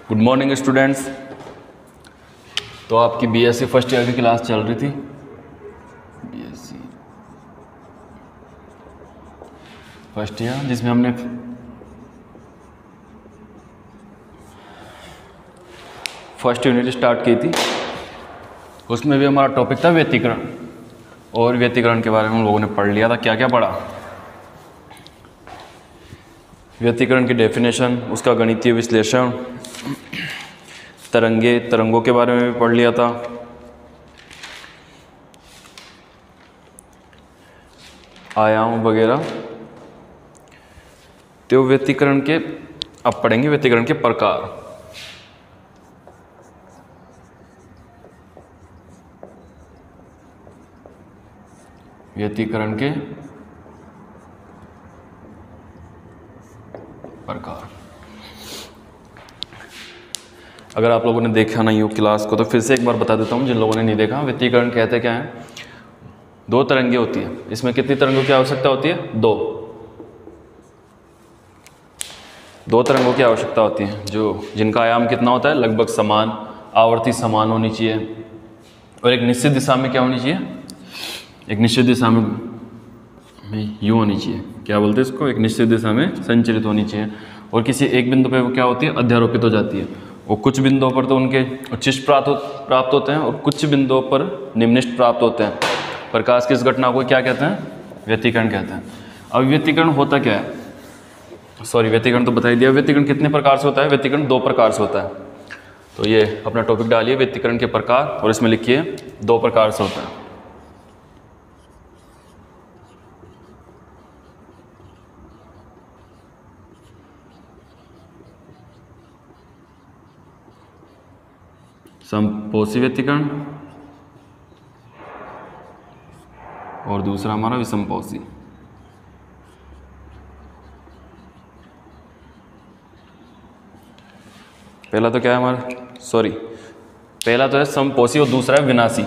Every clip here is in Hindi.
Good morning students. तो आपकी बीएससी फर्स्ट ईयर की क्लास चल रही थी। बीएससी फर्स्ट ईयर जिसमें हमने फर्स्ट यूनिट स्टार्ट की थी। उसमें भी हमारा टॉपिक था व्यतिकरण, और व्यतिकरण के बारे में हम लोगों ने पढ़ लिया था। क्या क्या पढ़ा? व्यतिकरण की डेफिनेशन, उसका गणितीय विश्लेषण, तरंगों के बारे में भी पढ़ लिया था। आयाम वगैरह। तो व्यतिकरण के अब पढ़ेंगे व्यतिकरण के प्रकार। व्यतिकरण के प्रकार। अगर आप लोगों ने देखा नहीं हो क्लास को तो फिर से एक बार बता देता हूँ जिन लोगों ने नहीं देखा। व्यतिकरण कहते क्या है? दो तरंगें होती है। इसमें कितनी तरंगों की आवश्यकता होती है? दो तरंगों की आवश्यकता होती है, जिनका आयाम कितना होता है? लगभग समान, आवर्ती समान होनी चाहिए, और एक निश्चित दिशा में क्या होनी चाहिए? एक निश्चित दिशा में यूँ होनी चाहिए। क्या बोलते हैं इसको? एक निश्चित दिशा में संचरित होनी चाहिए। और किसी एक बिंदु पे वो क्या होती है? अध्यारोपित हो जाती है। और कुछ बिंदुओं पर तो उनके उच्चिष्ट प्राप्त होते हैं, और कुछ बिंदुओं पर निम्निष्ट प्राप्त होते हैं। प्रकाश की इस घटना को क्या कहते हैं? व्यतिकरण कहते हैं। अब व्यतिकरण होता क्या है? व्यतिकरण तो बता ही दिया। व्यतिकरण कितने प्रकार से होता है? व्यतिकरण दो प्रकार से होता है। तो ये अपना टॉपिक डालिए, व्यतिकरण के प्रकार, और इसमें लिखिए दो प्रकार से होता है। समपोषी व्यतिकरण और दूसरा हमारा विषमपोषी। पहला तो क्या है हमारा? पहला तो है समपोषी और दूसरा है विनाशी।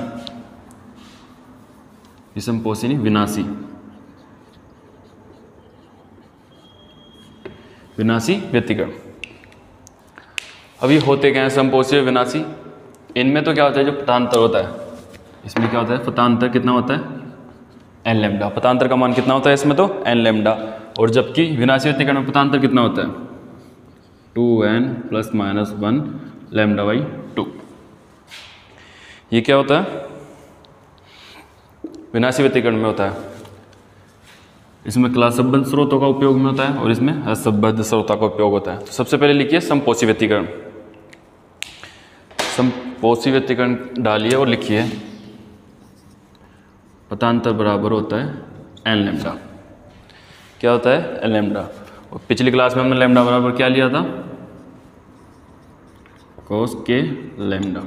विषमपोषी नहीं, विनाशी। विनाशी व्यतिकरण। अभी होते क्या है समपोषी और विनाशी? इनमें तो क्या होता है? जो पटांतर होता है, इसमें क्या होता है? पटांतर कितना होता है? N lambda. पटांतर का मान कितना होता है इसमें? तो एन लैम्डा। और जबकि विनाशी व्यतिकरण में पटांतर कितना होता है? 2n ± 1 λ/2। ये क्या होता है? विनाशी व्यतिकरण में होता है। इसमें क्लासबद्ध स्रोतों का उपयोग में होता है, और इसमें असंबद्ध स्रोतों का उपयोग होता है। तो सबसे पहले लिखिए समपोषी व्यतिकरण। समपोषी व्यतिकरण डालिए और लिखिए पटांतर बराबर होता है एन लैम्डा। क्या होता है? N lambda. और पिछली क्लास में हमने लैम्डा बराबर क्या लिया था? cos k lambda.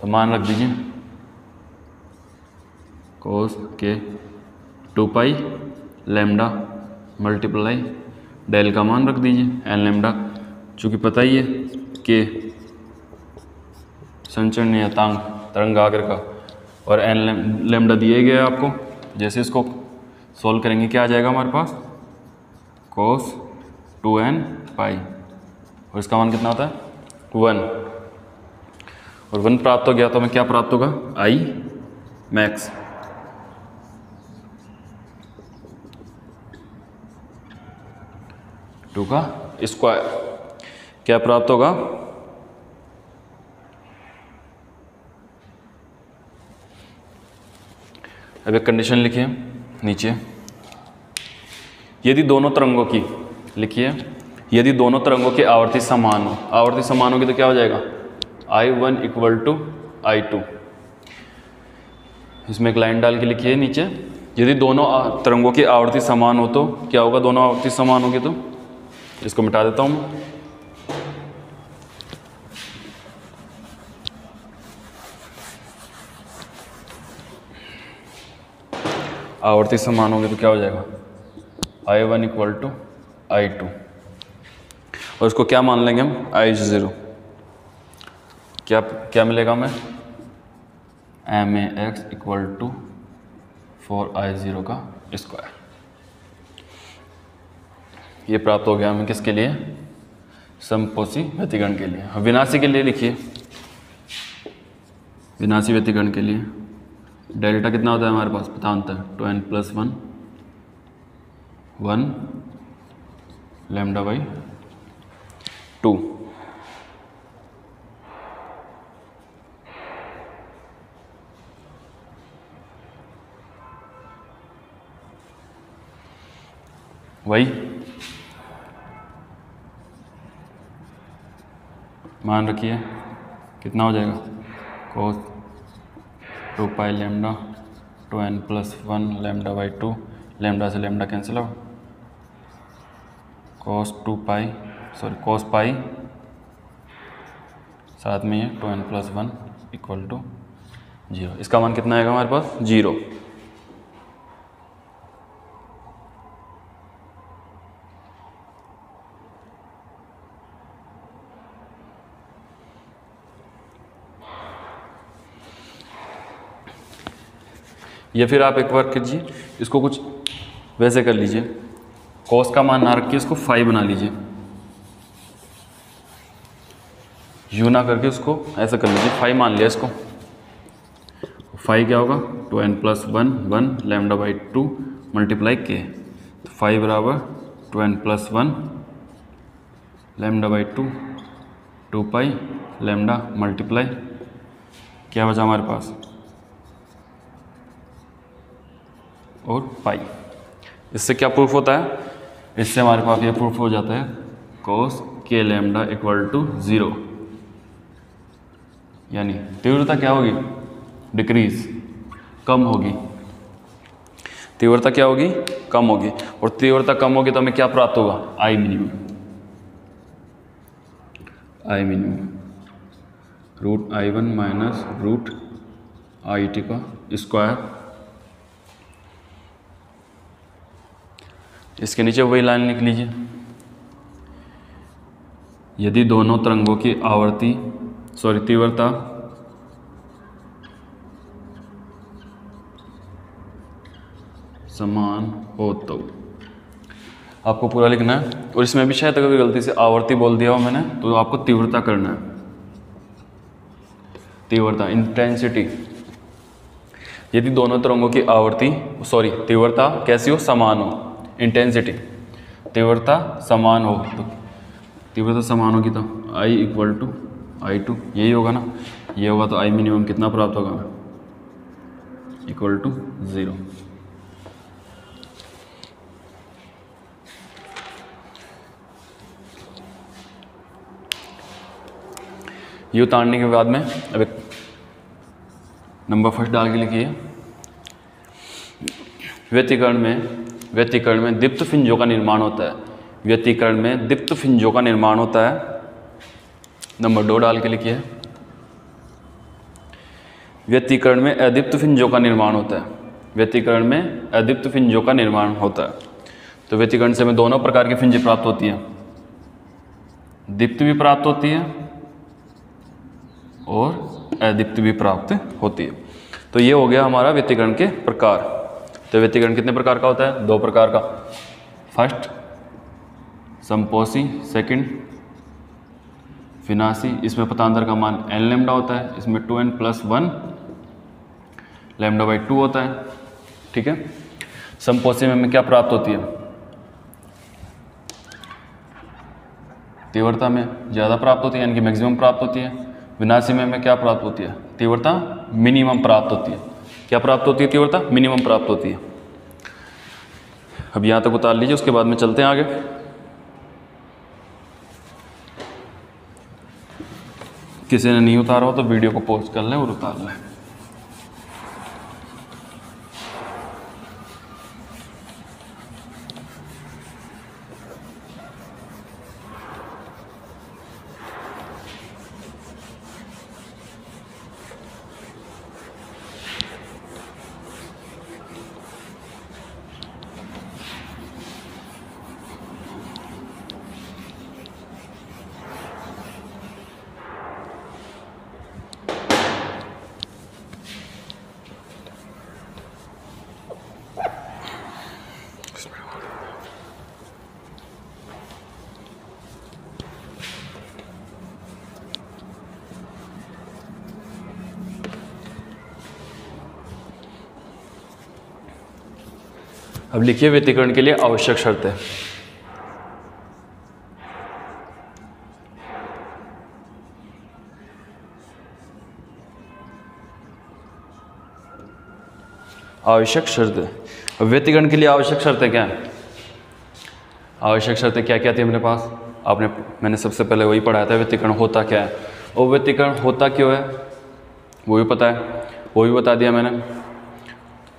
तो मान रख दीजिए cos k 2π lambda multiply del का मान रख दीजिए एन लैम्डा। चूँकि पता ही है कि संचरण नियतांक तरंगाग्र का, और एन लैम्डा दिए गए आपको। जैसे इसको सोल्व करेंगे क्या आ जाएगा हमारे पास? cos 2nπ, और इसका मान कितना होता है? 1। और 1 प्राप्त हो गया तो हमें क्या प्राप्त होगा? I max. टू का स्क्वायर क्या प्राप्त होगा? अब एक कंडीशन लिखिए नीचे। यदि दोनों तरंगों की, लिखिए, यदि दोनों तरंगों की आवर्ती समान हो। आवर्ती समान होगी तो क्या हो जाएगा? I1 = I2। इसमें एक लाइन डाल के लिखिए नीचे। यदि दोनों तरंगों की आवर्ती समान हो तो क्या होगा? दोनों आवर्ती समान होगी तो इसको मिटा देता हूँ मैं। आवर्ती समान होगी तो क्या हो जाएगा? I1 = I2, और इसको क्या मान लेंगे हम? I0। क्या मिलेगा हमें? MAX = 4I0 का स्क्वायर। ये प्राप्त हो गया हमें किसके लिए? समपोषी व्यतिकरण के लिए। अब विनाशी के लिए लिखिए, विनाशी व्यतिकरण के लिए डेल्टा कितना होता है हमारे पास, पता होता है 2n + 1 1 λ/2। वही मान रखिए कितना हो जाएगा, cos 2 पाई लैम्डा 2n + 1 λ/2, लैम्डा से लैम्डा कैंसिल आउट, cos पाई साथ में ये 2n + 1 = 0। इसका मान कितना आएगा हमारे पास, 0। या फिर आप एक बार कीजिए, इसको कुछ वैसे कर लीजिए, cos का मान ना रखिए, इसको फाई बना लीजिए, यू ना करके उसको ऐसा कर लीजिए, फाई मान लिया इसको। फाई क्या होगा, 2n + 1 1 λ/2 मल्टीप्लाई के, तो फाई बराबर 2n + 1 λ/2 2 पाई लैम्डा मल्टीप्लाई क्या बचा हमारे पास, और पाई। इससे क्या प्रूफ होता है, इससे हमारे पास ये प्रूफ हो जाता है cos k λ = 0, यानी तीव्रता क्या होगी, डिक्रीज, कम होगी। तीव्रता क्या होगी, कम होगी। और तीव्रता कम होगी तो हमें क्या प्राप्त होगा, आई मिनिमम √I1 - √IT का स्क्वायर। इसके नीचे वही लाइन लिख लीजिए, यदि दोनों तरंगों की तीव्रता समान हो तो, आपको पूरा लिखना है। और इसमें भी शायद अगर गलती से आवर्ती बोल दिया हो मैंने, तो आपको तीव्रता करना है, तीव्रता इंटेंसिटी। यदि दोनों तरंगों की तीव्रता कैसी हो, समान हो, इंटेंसिटी तीव्रता समान हो, तो तीव्रता समान होगी तो I = I2, यही होगा ना, ये होगा तो आई मिनिमम कितना प्राप्त होगा, = 0। ये उतारने के बाद में अब एक नंबर फर्स्ट डाल के लिखिए, व्यतिकरण में दीप्त फिंजों का निर्माण होता है। व्यतिकरण में दीप्त फिंजों का निर्माण होता है। नंबर 2 डाल के लिखिए, व्यतिकरण में अदीप्त फिंजों का निर्माण होता है। व्यतिकरण में अदीप्त फिंजों का निर्माण होता है। तो व्यतिकरण से हमें दोनों प्रकार की फिंजें प्राप्त होती हैं, दीप्त भी प्राप्त होती है और अदीप्त भी प्राप्त होती है। तो ये हो गया हमारा व्यतिकरण के प्रकार। तो व्यतिकरण कितने प्रकार का होता है, 2 प्रकार का। फर्स्ट समपोषी, सेकंड विनाशी। इसमें पतांतर का मान n लैम्डा होता है, इसमें 2n + 1 λ/2 होता है। ठीक है। समपोषी में हमें क्या प्राप्त होती है, तीव्रता में ज़्यादा प्राप्त होती है, यानी कि मैक्सिमम प्राप्त होती है। विनाशी में हमें क्या प्राप्त होती है, तीव्रता मिनिमम प्राप्त होती है। क्या प्राप्त होती है, तीव्रता मिनिमम प्राप्त होती है। अब यहाँ तक उतार लीजिए, उसके बाद में चलते हैं आगे। किसी ने नहीं उतारा हो तो वीडियो को पॉज कर लें और उतार लें। अब लिखिए व्यतिकरण के लिए आवश्यक शर्तें। आवश्यक शर्तें, व्यतिकरण के लिए आवश्यक शर्तें क्या हैं? आवश्यक शर्तें क्या क्या थी हमारे पास? मैंने सबसे पहले वही पढ़ाया था, व्यतिकरण होता क्या है और व्यतिकरण होता क्यों है वो भी पता है, वो भी बता दिया मैंने।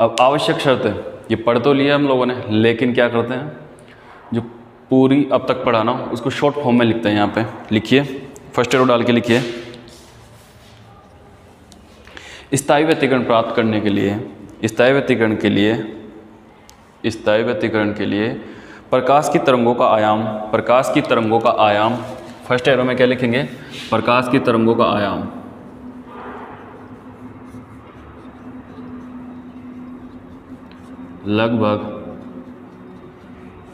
अब आवश्यक शर्तें ये पढ़ तो लिया हम लोगों ने, लेकिन क्या करते हैं, जो पूरी अब तक पढ़ा ना उसको शॉर्ट फॉर्म में लिखते हैं। यहाँ पे लिखिए, फर्स्ट एरो डाल के लिखिए, स्थायी व्यतिकरण प्राप्त करने के लिए, स्थायी व्यतिकरण के लिए प्रकाश की तरंगों का आयाम, प्रकाश की तरंगों का आयाम, फर्स्ट एरो में क्या लिखेंगे, प्रकाश की तरंगों का आयाम लगभग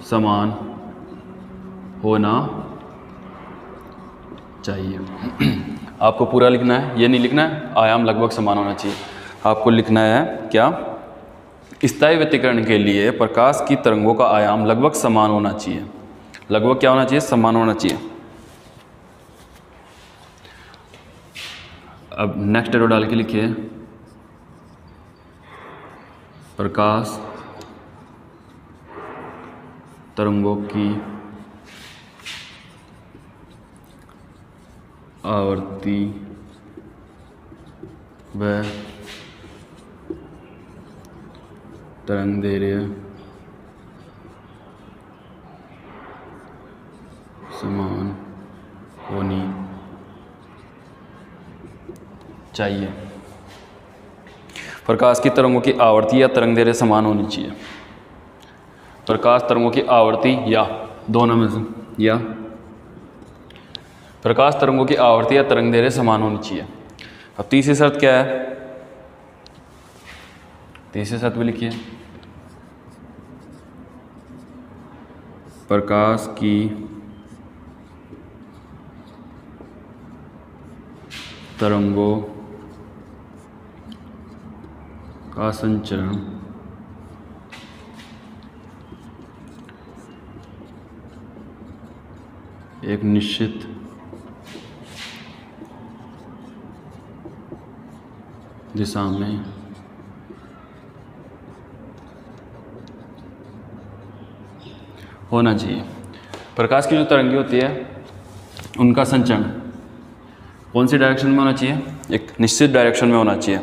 समान होना चाहिए। आपको पूरा लिखना है, ये नहीं लिखना है आयाम लगभग समान होना चाहिए, आपको लिखना है क्या, स्थायी व्यतिकरण के लिए प्रकाश की तरंगों का आयाम लगभग समान होना चाहिए। लगभग क्या होना चाहिए, समान होना चाहिए। अब नेक्स्ट एरो डाल के लिखिए, प्रकाश तरंगों की आवर्ती व तरंगदैर्घ्य समान होनी चाहिए। प्रकाश की तरंगों की आवर्ती या तरंगदैर्घ्य समान होनी चाहिए। प्रकाश तरंगों की आवर्ती या दोनों में से, या प्रकाश तरंगों की आवर्ती या तरंगदैर्घ्य समान होनी चाहिए। अब तीसरी शर्त क्या है, तीसरी शर्त भी लिखिए, प्रकाश की तरंगों का संचरण एक निश्चित दिशा में होना चाहिए। प्रकाश की जो तरंगें होती है उनका संचरण कौन सी डायरेक्शन में होना चाहिए, एक निश्चित डायरेक्शन में होना चाहिए।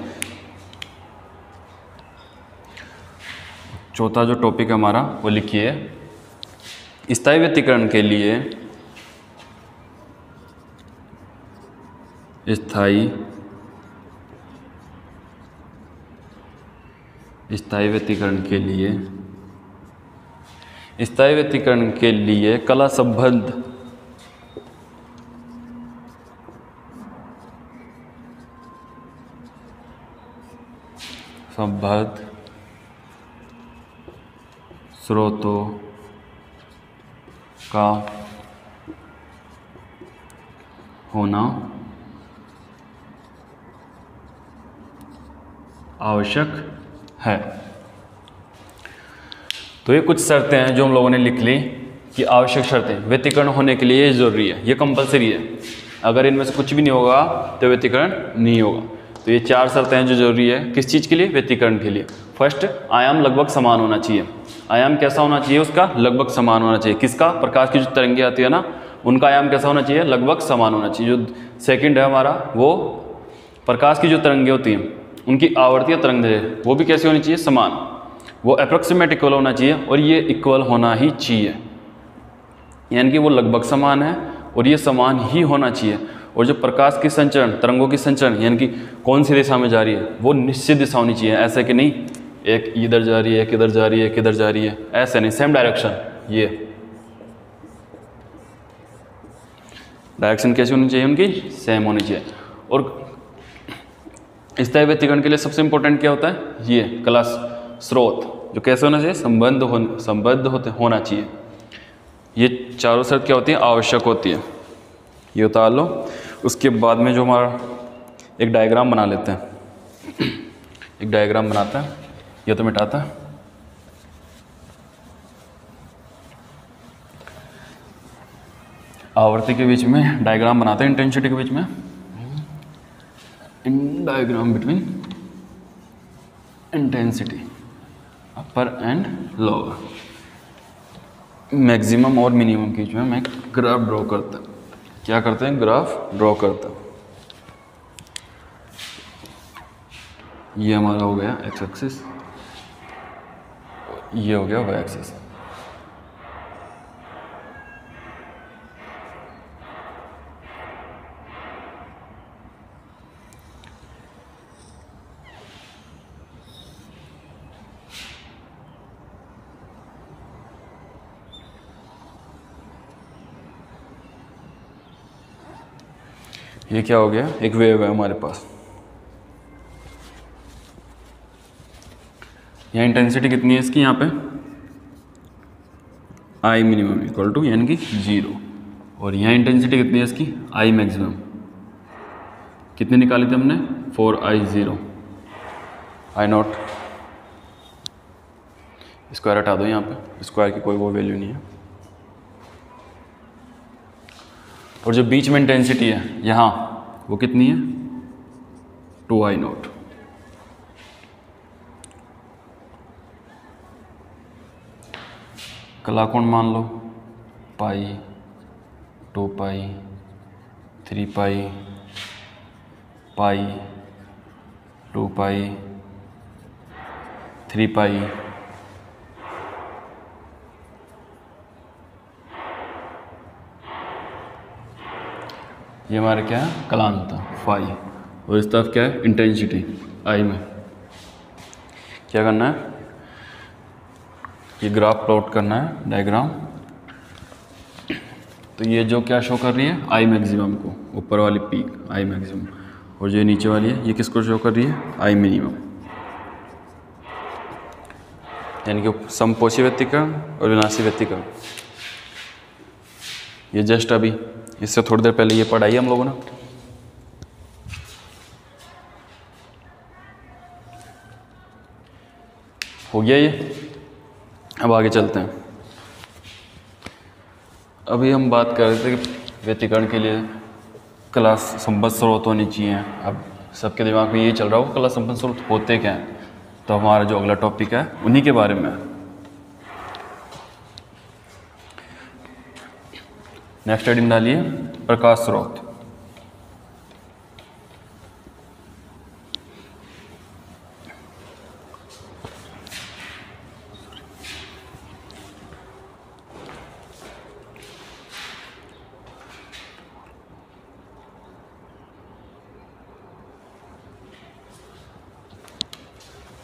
चौथा जो टॉपिक है हमारा वो लिखिए, स्थायी व्यतिकरण के लिए, स्थायी व्यतिकरण के लिए, स्थायी व्यतिकरण के लिए कला संबद्ध स्रोतों का होना आवश्यक है। तो ये कुछ शर्तें हैं जो हम लोगों ने लिख ली कि आवश्यक शर्तें व्यतिकरण होने के लिए ये जरूरी है, ये कंपलसरी है। अगर इनमें से कुछ भी नहीं होगा तो व्यतिकरण नहीं होगा। तो ये चार शर्तें हैं जो जरूरी है किस चीज़ के लिए, व्यतिकरण के लिए। फर्स्ट, आयाम लगभग समान होना चाहिए। आयाम कैसा होना चाहिए, उसका लगभग समान होना चाहिए। किसका, प्रकाश की जो तरंगें आती है ना उनका आयाम कैसा होना चाहिए, लगभग समान होना चाहिए। जो सेकंड है हमारा वो प्रकाश की जो तरंगें होती हैं उनकी आवर्ती या तरंगदैर्घ्य वो भी कैसी होनी चाहिए, समान। वो अप्रोक्सीमेट इक्वल होना चाहिए और ये इक्वल होना ही चाहिए, यानी कि वो लगभग समान है और ये समान ही होना चाहिए। और जो प्रकाश की संचरण, तरंगों की संचरण यानी कि कौन सी दिशा में जा रही है वो निश्चित दिशा होनी चाहिए। ऐसे कि नहीं एक इधर जा रही है, एक इधर जा रही है, एक इधर जा रही है, ऐसे नहीं, सेम डायरेक्शन। ये डायरेक्शन कैसी होनी चाहिए, उनकी सेम होनी चाहिए। और स्थायी व्यतिकरण के लिए सबसे इंपॉर्टेंट क्या होता है, ये कला स्रोत जो कैसे होना चाहिए, संबद्ध होना चाहिए। ये चारों शर्त क्या होती है, आवश्यक होती है। ये उतार लो। उसके बाद में जो हमारा एक डायग्राम बना लेते हैं, एक डायग्राम बनाते हैं, ये तो मिटाता है। आवर्ती के बीच में डायग्राम बनाते हैं, इंटेंसिटी के बीच में, in diagram between intensity upper and lower, maximum और मिनिमम के बीच में मैं ग्राफ ड्रॉ करता हूँ। क्या करते हैं? ग्राफ ड्रॉ करता हूँ। ये हमारा हो गया एक्स एक्सिस, ये हो गया वाई एक्सिस। ये क्या हो गया? एक वेव है हमारे पास। यहाँ इंटेंसिटी कितनी है इसकी? यहाँ पे आई मिनिमम इक्वल टू यानी कि 0, और यहाँ इंटेंसिटी कितनी है इसकी? I maximum. कितनी निकाली थी हमने? 4I0 I not. स्क्वायर हटा दो, यहाँ पे स्क्वायर की कोई वो वैल्यू नहीं है। और जो बीच में इंटेंसिटी है यहाँ, वो कितनी है? 2I0। कलाकोण मान लो पाई, 2π, 3π, पाई, 2π, 3π, ये हमारा क्या है? कलांत फाई। और इस तरफ क्या है? इंटेंसिटी आई में। क्या करना है? ये ग्राफ प्लॉट करना है, डायग्राम। तो ये जो क्या शो कर रही है? आई मैक्सिमम को, ऊपर वाली पीक आई मैक्सिमम, और जो नीचे वाली है ये किसको शो कर रही है? I minimum. यानी कि समपोषी व्यतिकरण और विनाशी व्यतिकरण। ये जस्ट अभी इससे थोड़ी देर पहले ये पढ़ाई हम लोगों ने। हो गया ये। अब आगे चलते हैं। अभी हम बात कर रहे थे कि व्यतिकरण के लिए कला संबद्ध स्रोत होनी चाहिए। अब सबके दिमाग में ये चल रहा हो कला संबद्ध स्रोत होते क्या हैं, तो हमारा जो अगला टॉपिक है उन्हीं के बारे में है। नेक्स्ट हेडिंग डालिए प्रकाश स्रोत।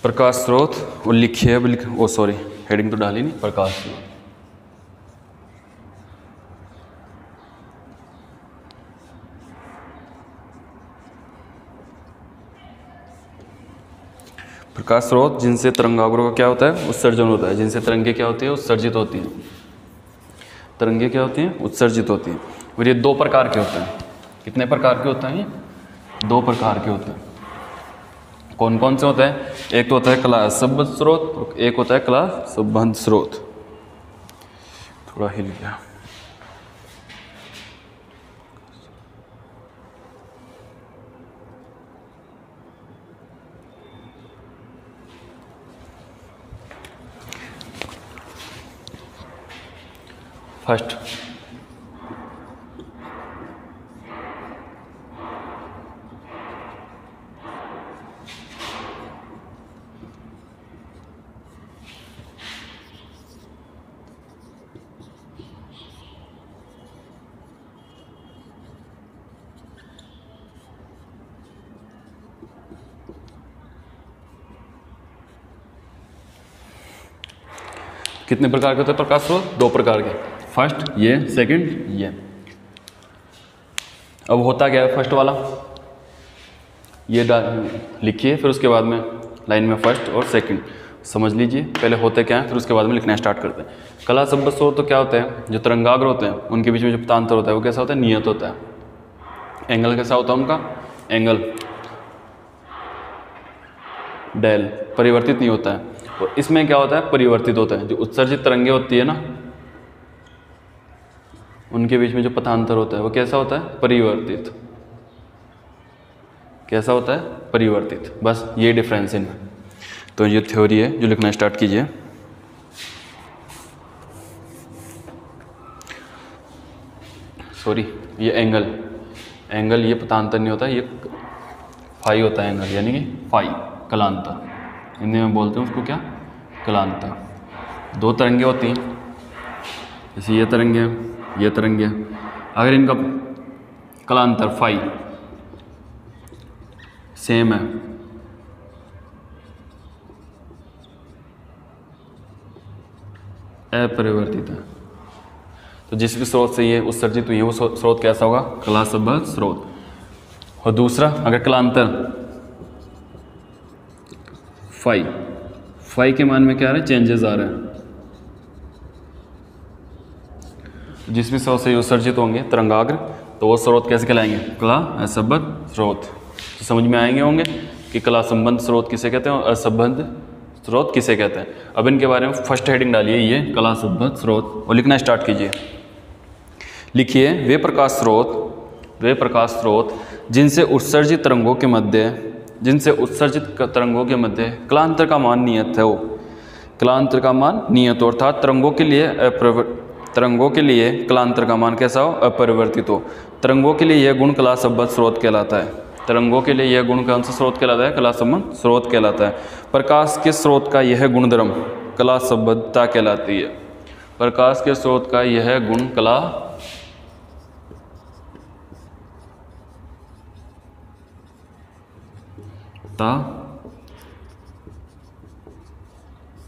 प्रकाश स्रोत और लिखिए, अब ओ सॉरी हेडिंग तो डाली नहीं, प्रकाश स्रोत। प्रकाश स्रोत जिनसे तरंगाग्रों का क्या होता है? उत्सर्जन होता है। जिनसे तरंगे क्या होती है? उत्सर्जित होती हैं। तरंगे क्या होती हैं? उत्सर्जित होती हैं। और ये दो प्रकार के होते हैं। कितने प्रकार के होते हैं? ये दो प्रकार के होते हैं। कौन कौन से होते हैं? एक तो होता है कला संबद्ध स्रोत और एक होता है कला संबद्ध स्रोत। थोड़ा हिल गया। फर्स्ट कितने प्रकार के होते हैं प्रकाश स्रोत? दो प्रकार के। फर्स्ट ये, सेकंड ये। अब होता क्या है फर्स्ट वाला? ये लिखिए, फिर उसके बाद में लाइन में फर्स्ट और सेकंड समझ लीजिए। पहले होते क्या है, फिर उसके बाद में लिखना स्टार्ट करते हैं। कला संबद्ध स्रोत तो क्या होते हैं? जो तरंगाग्र होते हैं उनके बीच में जो पतांतर होता है वो कैसा होता है? नियत होता है। एंगल कैसा होता है उनका? एंगल डेल परिवर्तित नहीं होता है। और इसमें क्या होता है? परिवर्तित होता है। जो उत्सर्जित तरंगे होती है ना, उनके बीच में जो पथांतर होता है वो कैसा होता है? परिवर्तित। कैसा होता है? परिवर्तित। बस ये डिफरेंस इनमें। तो ये थ्योरी है जो लिखना स्टार्ट कीजिए। सॉरी, ये एंगल ये पथांतर नहीं होता, ये फाई होता है एंगल, यानी कि फाई कलांतर। हिंदी में बोलते हैं उसको क्या? कलांतर। दो तरंगे होती हैं, जैसे ये तरंगे ये तरंगे। अगर इनका कलांतर फाई सेम है, अपरिवर्तित है, तो जिस भी स्रोत से ये उत्सर्जित हुई है वो स्रोत कैसा होगा? कलासंबद्ध स्रोत। और दूसरा, अगर कलांतर फाई के मान में क्या आ रहा है? चेंजेस आ रहे हैं। जिस भी स्रोत से उत्सर्जित होंगे तरंगाग्र, तो वो स्रोत कैसे कहलाएंगे? कला असंबद्ध स्रोत। तो समझ में आएंगे होंगे कि कला संबंध स्रोत किसे कहते हैं और असंबद्ध स्रोत किसे कहते हैं। अब इनके बारे में फर्स्ट हेडिंग डालिए, ये कला संबंध स्रोत, और लिखना स्टार्ट कीजिए। लिखिए, वे प्रकाश स्रोत जिनसे उत्सर्जित तरंगों के मध्य कलांतर का मान नियत है हो। कलांतर का मान नियत हो, अर्थात तरंगों के लिए कलांतर का मान कैसा हो? अपरिवर्तित हो। तरंगों के लिए यह गुण कला संबद्ध स्रोत कहलाता है। तरंगों के लिए यह गुण कौन सा स्रोत कहलाता है? कला संबद्ध स्रोत कहलाता है। प्रकाश के स्रोत का यह गुणधर्म कला संबद्धता कहलाती है। प्रकाश के स्रोत का यह गुण कला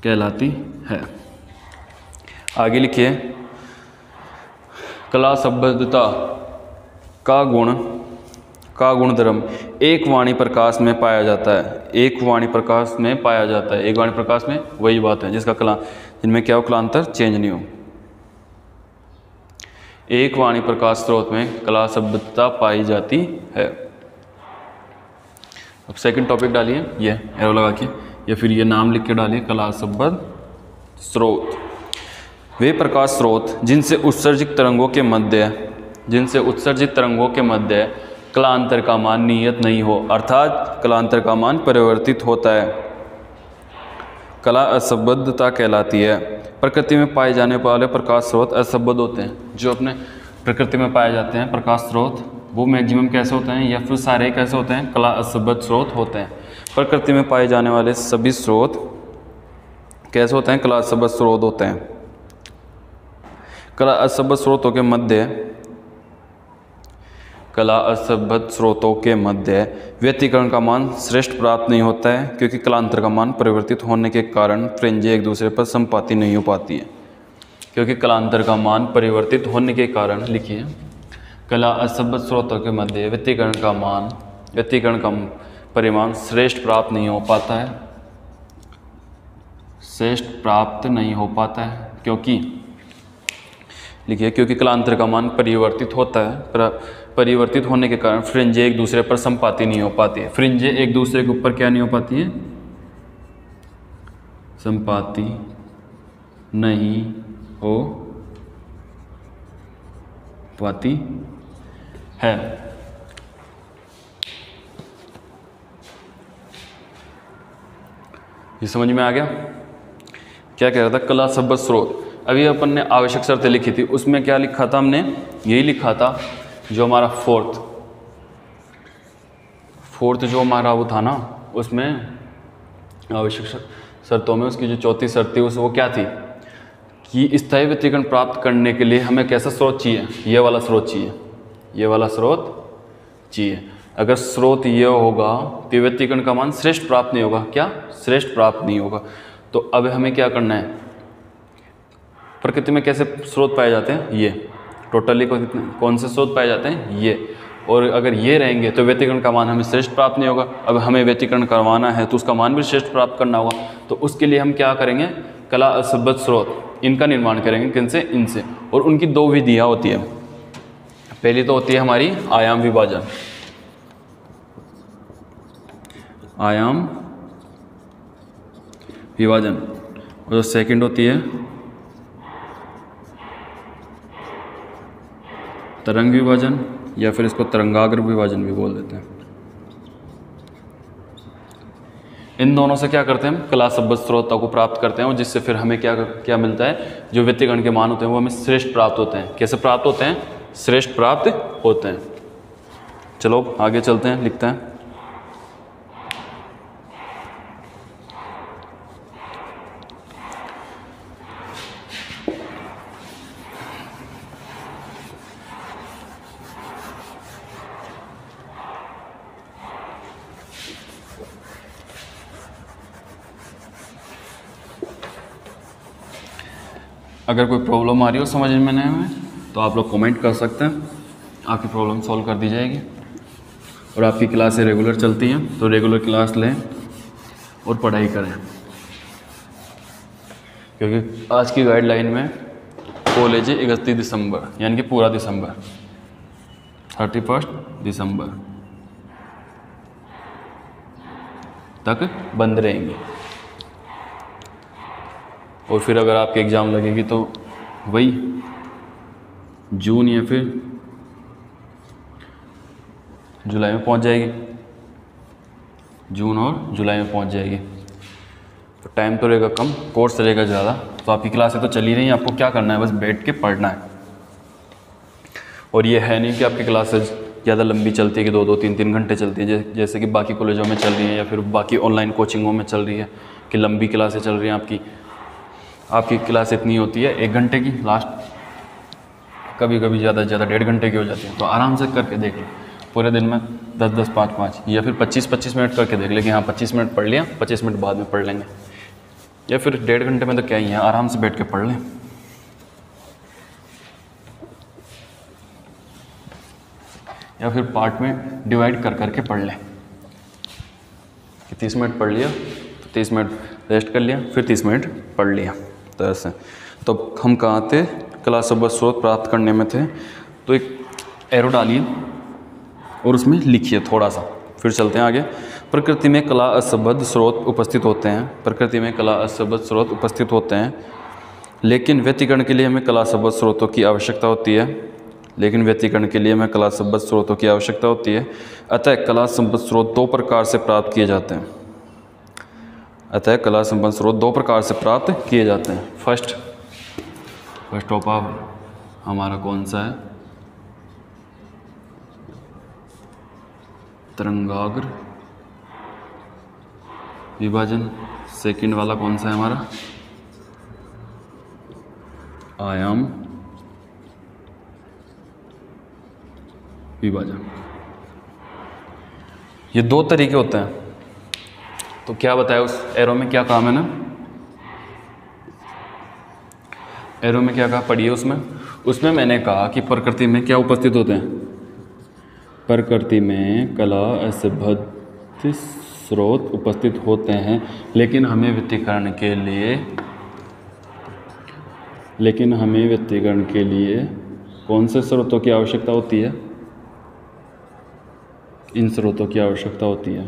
कहलाती है। आगे लिखिए, कला संबद्धता का गुणधर्म एक वाणी प्रकाश में पाया जाता है। एक वाणी प्रकाश में पाया जाता है। एक वाणी प्रकाश में वही बात है जिसका जिनमें क्या हो? कलांतर चेंज नहीं हो। एक वाणी प्रकाश स्रोत में कला संबद्धता पाई जाती है। अब सेकंड टॉपिक डालिए, ये एरो लगा के, या फिर ये नाम लिख के डालिए, कला संबद्ध स्रोत। वे प्रकाश स्रोत जिनसे उत्सर्जित तरंगों के मध्य कलांतर का मान नियत नहीं हो, अर्थात कलांतर का मान परिवर्तित होता है, कला असंबद्धता कहलाती है। प्रकृति में पाए जाने वाले प्रकाश स्रोत असंबद्ध होते हैं। जो अपने प्रकृति में पाए जाते हैं प्रकाश स्रोत, वो मैक्सिमम कैसे होते हैं, या फिर सारे कैसे होते हैं? कला असंबद्ध स्रोत होते हैं। प्रकृति में पाए जाने वाले सभी स्रोत कैसे होते हैं? कला असंबद्ध स्रोत होते हैं। कला असंबद्ध स्रोतों के मध्य व्यतिकरण का मान श्रेष्ठ प्राप्त नहीं होता है, क्योंकि कलांतर का मान परिवर्तित होने के कारण फ्रिंजें एक दूसरे पर संपाती नहीं हो पाती है। क्योंकि कलांतर का मान परिवर्तित होने के कारण, लिखिए, कला असंबद्ध स्रोतों के मध्य व्यतिकरण का परिमाण श्रेष्ठ प्राप्त नहीं हो पाता है, क्योंकि लिखिए, क्योंकि कलांतर का मान परिवर्तित होता है। परिवर्तित होने के कारण फ्रिंजें एक दूसरे पर संपाती नहीं हो पाती है। फ्रिंजें एक दूसरे के ऊपर क्या नहीं हो पाती है? संपाती नहीं हो पाती है। ये समझ में आ गया? क्या कह रहा था? कला संबद्ध स्रोत। अभी अपन ने आवश्यक शर्तें लिखी थी, उसमें क्या लिखा था हमने? यही लिखा था जो हमारा फोर्थ जो हमारा वो था ना, उसमें आवश्यक शर्तों में उसकी जो चौथी शर्त थी वो क्या थी कि स्थायी व्यतिकरण प्राप्त करने के लिए हमें कैसा स्रोत चाहिए? ये वाला स्रोत चाहिए। अगर स्रोत ये होगा तो व्यतिकरण का मान श्रेष्ठ प्राप्त नहीं होगा। क्या? श्रेष्ठ प्राप्त नहीं होगा। तो अब हमें क्या करना है? प्रकृति में कैसे स्रोत पाए जाते हैं? ये टोटली कौन से स्रोत पाए जाते हैं? ये। और अगर ये रहेंगे तो व्यतिकरण का मान हमें श्रेष्ठ प्राप्त नहीं होगा। अब हमें व्यतिकरण करवाना है तो उसका मान भी श्रेष्ठ प्राप्त करना होगा। तो उसके लिए हम क्या करेंगे? कला असंबद्ध स्रोत, इनका निर्माण करेंगे। किनसे? इनसे। और उनकी दो विधियाँ होती है। पहली तो होती है हमारी आयाम विभाजन, और जो सेकंड होती है तरंग विभाजन, या फिर इसको तरंगाग्र विभाजन भी बोल देते हैं। इन दोनों से क्या करते हैं हम, कला संबद्ध स्रोतों को प्राप्त करते हैं, और जिससे फिर हमें क्या क्या मिलता है, जो व्यतिकरण के मान होते हैं वो हमें श्रेष्ठ प्राप्त होते हैं। कैसे प्राप्त होते हैं, श्रेष्ठ प्राप्त होते हैं। चलो आगे चलते हैं, लिखते हैं। अगर कोई प्रॉब्लम आ रही हो समझ में नहीं में तो आप लोग कमेंट कर सकते हैं, आपकी प्रॉब्लम सॉल्व कर दी जाएगी। और आपकी क्लासें रेगुलर चलती हैं तो रेगुलर क्लास लें और पढ़ाई करें, क्योंकि आज की गाइडलाइन में कॉलेज है 31 दिसंबर, यानी कि पूरा दिसंबर, 31 दिसंबर तक बंद रहेंगे। और फिर अगर आपके एग्ज़ाम लगेगी तो वही जून या फिर जुलाई में पहुंच जाएगी, जून और जुलाई में पहुंच जाएगी। तो टाइम तो रहेगा कम, कोर्स रहेगा ज़्यादा। तो आपकी क्लासें तो चली रही हैं, आपको क्या करना है, बस बैठ के पढ़ना है। और ये है नहीं कि आपकी क्लासेज ज़्यादा लंबी चलती है कि 2-2, 3-3 घंटे चलती है, जैसे कि बाकी कॉलेजों में चल रही है या फिर बाकी ऑनलाइन कोचिंगों में चल रही है कि लंबी क्लासें चल रही हैं। आपकी क्लास इतनी होती है 1 घंटे की, लास्ट कभी कभी ज़्यादा से ज़्यादा 1.5 घंटे की हो जाती है। तो आराम से करके देख लो, पूरे दिन में 10-10, 5-5 या फिर 25-25 मिनट करके देख ले कि हाँ 25 मिनट पढ़ लिया, 25 मिनट बाद में पढ़ लेंगे, या फिर 1.5 घंटे में तो क्या ही है, आराम से बैठ के पढ़ लें। या फिर पार्ट में डिवाइड कर करके पढ़ लें कि 30 मिनट पढ़ लिया तो 30 मिनट रेस्ट कर लिया, फिर 30 मिनट पढ़ लिया। तो ऐसे तो हम कहाँ थे, कला संबद्ध स्रोत प्राप्त करने में थे। तो एक एरो डालिए और उसमें लिखिए थोड़ा सा, फिर चलते हैं आगे। प्रकृति में कला असंबद्ध स्रोत उपस्थित होते हैं, प्रकृति में कला असंबद्ध स्रोत उपस्थित होते हैं, लेकिन व्यतिकरण के लिए हमें कला संबद्ध स्रोतों की आवश्यकता होती है, लेकिन व्यतिकरण के लिए हमें कला संबद्ध स्रोतों की आवश्यकता होती है। अतः कला संबद्ध स्रोत 2 प्रकार से प्राप्त किए जाते हैं। अतः कला संबद्ध स्रोत 2 प्रकार से प्राप्त किए जाते हैं। फर्स्ट ऑफ ऑल हमारा कौन सा है, तरंगाग्र विभाजन। सेकंड वाला कौन सा है हमारा, आयाम विभाजन। ये 2 तरीके होते हैं। तो क्या बताया उस एरो में, क्या काम है ना, एरो में क्या कहा पढ़िए। उसमें मैंने कहा कि प्रकृति में क्या उपस्थित होते हैं, प्रकृति में कला असंबद्ध स्रोत उपस्थित होते हैं, लेकिन हमें व्यतिकरण के लिए कौन से स्रोतों की आवश्यकता होती है, इन स्रोतों की आवश्यकता होती है।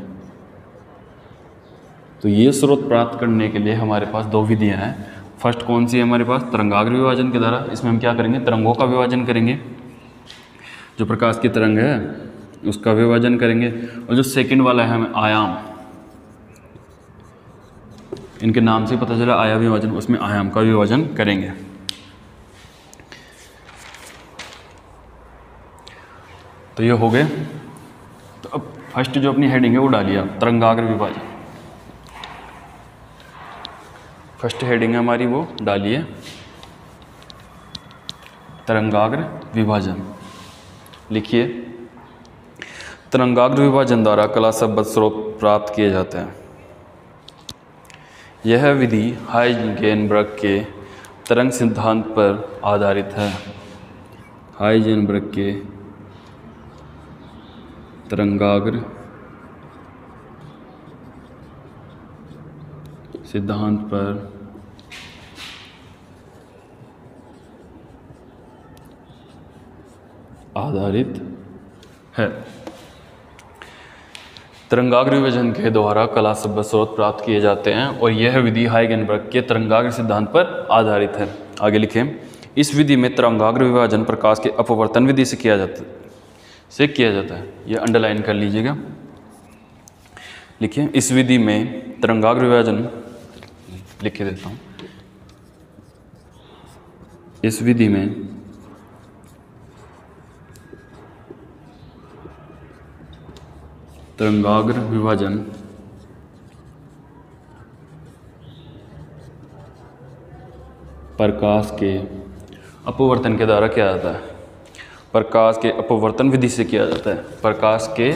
तो ये स्रोत प्राप्त करने के लिए हमारे पास 2 विधियां हैं। फर्स्ट कौन सी है हमारे पास, तरंगाग्र विभाजन के द्वारा। इसमें हम क्या करेंगे, तरंगों का विभाजन करेंगे, जो प्रकाश की तरंग है उसका विभाजन करेंगे। और जो सेकंड वाला है हमें आयाम, इनके नाम से पता चला आयाम विभाजन, उसमें आयाम का विभाजन करेंगे। तो ये हो गए। तो अब फर्स्ट जो अपनी हेडिंग है वो डालिए आप, तरंगाग्र विभाजन। फर्स्ट हेडिंग है हमारी, वो डालिए तरंगाग्र विभाजन। लिखिए, तरंगाग्र विभाजन द्वारा कला संबद्ध स्रोत प्राप्त किए जाते हैं। यह विधि हाइजेनबर्ग के तरंग सिद्धांत पर आधारित है। हाइजेनबर्ग के तरंगाग्र सिद्धांत पर आधारित है। तरंगाग्र विभाजन के द्वारा कला संबद्ध स्रोत प्राप्त किए जाते हैं और यह विधि हाइजेनबर्ग के तरंगाग्र सिद्धांत पर आधारित है। आगे लिखें, इस विधि में तरंगाग्र विभाजन प्रकाश के अपवर्तन विधि से किया जाता है। ये अंडरलाइन कर लीजिएगा, लिखिए इस विधि में तरंगाग्र विभाजन, लिख के देता हूँ, इस विधि में तरंगाग्र विभाजन प्रकाश के अपवर्तन के द्वारा किया जाता है। प्रकाश के अपवर्तन विधि से किया जाता है। प्रकाश के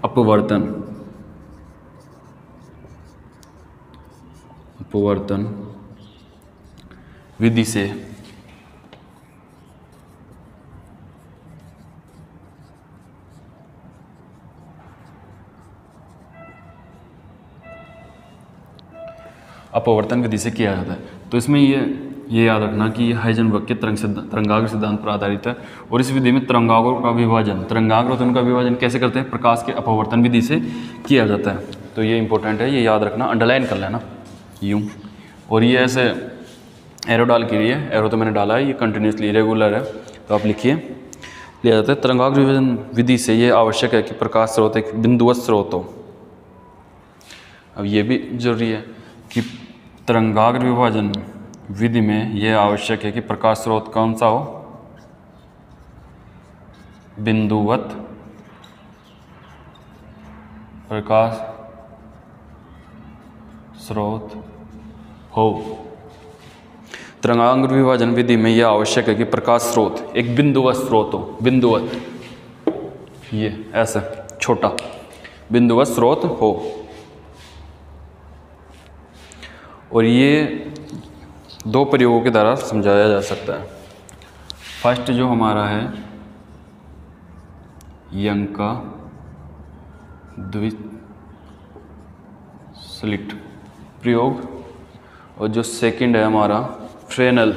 अपवर्तन विधि से अपवर्तन विधि से किया जाता है। तो इसमें ये याद रखना कि हाइजेनबर्ग के तरंगाग्र सिद्धांत पर आधारित है। और इस विधि में तरंगाग्रों का विभाजन, तरंगाग्र होते हैं उनका विभाजन कैसे करते हैं? प्रकाश के अपवर्तन विधि से किया जाता है। तो ये इंपॉर्टेंट है, ये याद रखना, अंडरलाइन कर लेना यूँ। और ये ऐसे एरो डाल के लिए, एरो तो मैंने डाला है, ये कंटिन्यूसली रेगुलर है, तो आप लिखिए, लिया जाता है। तरंगाग्र विभाजन विधि से ये आवश्यक है कि प्रकाश स्रोत एक बिंदुवत स्रोत हो। अब ये भी जरूरी है कि तरंगाग्र विभाजन विधि में यह आवश्यक है कि प्रकाश स्रोत कौन सा हो? बिंदुवत प्रकाश स्रोत हो। तरंगाग्र विभाजन विधि में यह आवश्यक है कि प्रकाश स्रोत एक बिंदुवत स्रोत हो। बिंदुवत, ये ऐसा छोटा बिंदुवत स्रोत हो। और ये दो प्रयोगों के द्वारा समझाया जा सकता है। फर्स्ट जो हमारा है यंग का द्विस्लिट प्रयोग, और जो सेकंड है हमारा फ्रेनेल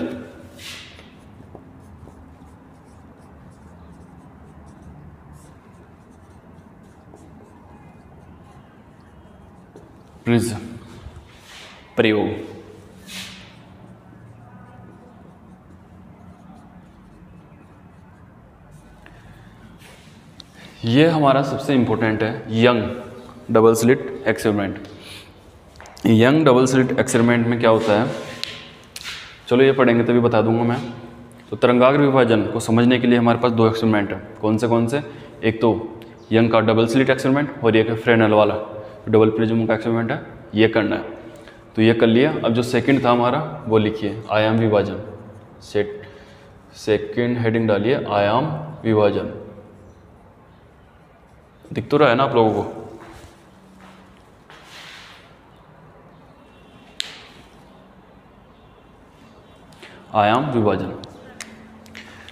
प्रिज्म प्रयोग। ये हमारा सबसे इम्पोर्टेंट है young double slit experiment. Young double slit experiment में क्या होता है, चलो ये पढ़ेंगे तभी बता दूंगा मैं। तो तरंगाग्र विभाजन को समझने के लिए हमारे पास दो एक्सपेरिमेंट है। कौन से? एक तो यंग का डबल स्लिट एक्सपेरिमेंट और एक है फ्रेनेल वाला डबल प्रिज्म का एक्सपेरिमेंट है, ये करना है। तो ये कर लिया। अब जो सेकंड था हमारा वो लिखिए, आयाम विभाजन। सेकंड हेडिंग डालिए आयाम विभाजन। दिख तो रहा है ना आप लोगों को? आयाम विभाजन।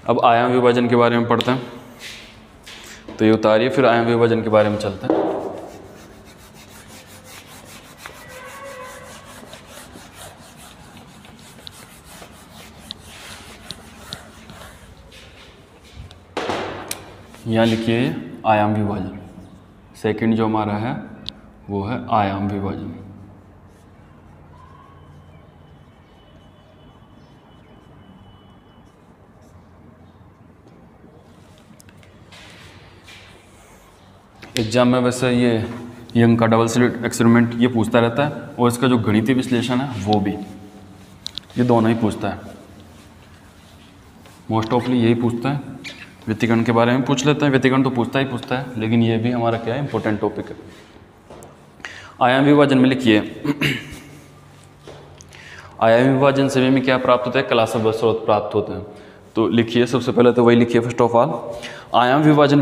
अब आयाम विभाजन के बारे में पढ़ते हैं, तो ये उतारिए, फिर आयाम विभाजन के बारे में चलते हैं। यहाँ लिखिए आयाम विभाजन। सेकंड जो हमारा है वो है आयाम विभाजन। एग्जाम में वैसे ये यंग का डबल स्लिट एक्सपेरिमेंट ये पूछता रहता है, और इसका जो गणितीय विश्लेषण है वो भी, ये दोनों ही पूछता है। मोस्ट ऑफली यही पूछता है। व्यतिकरण के बारे में पूछ लेते हैं, व्यतिकरण तो पूछता है, लेकिन ये भी हमारा क्या है, इंपॉर्टेंट टॉपिक है। आयाम विभाजन में लिखिए, आयाम विभाजन से में क्या प्राप्त होता है? कलाशब्द स्रोत प्राप्त होते हैं। तो लिखिए, सबसे पहले तो वही लिखिए फर्स्ट ऑफ ऑल, आयाम विभाजन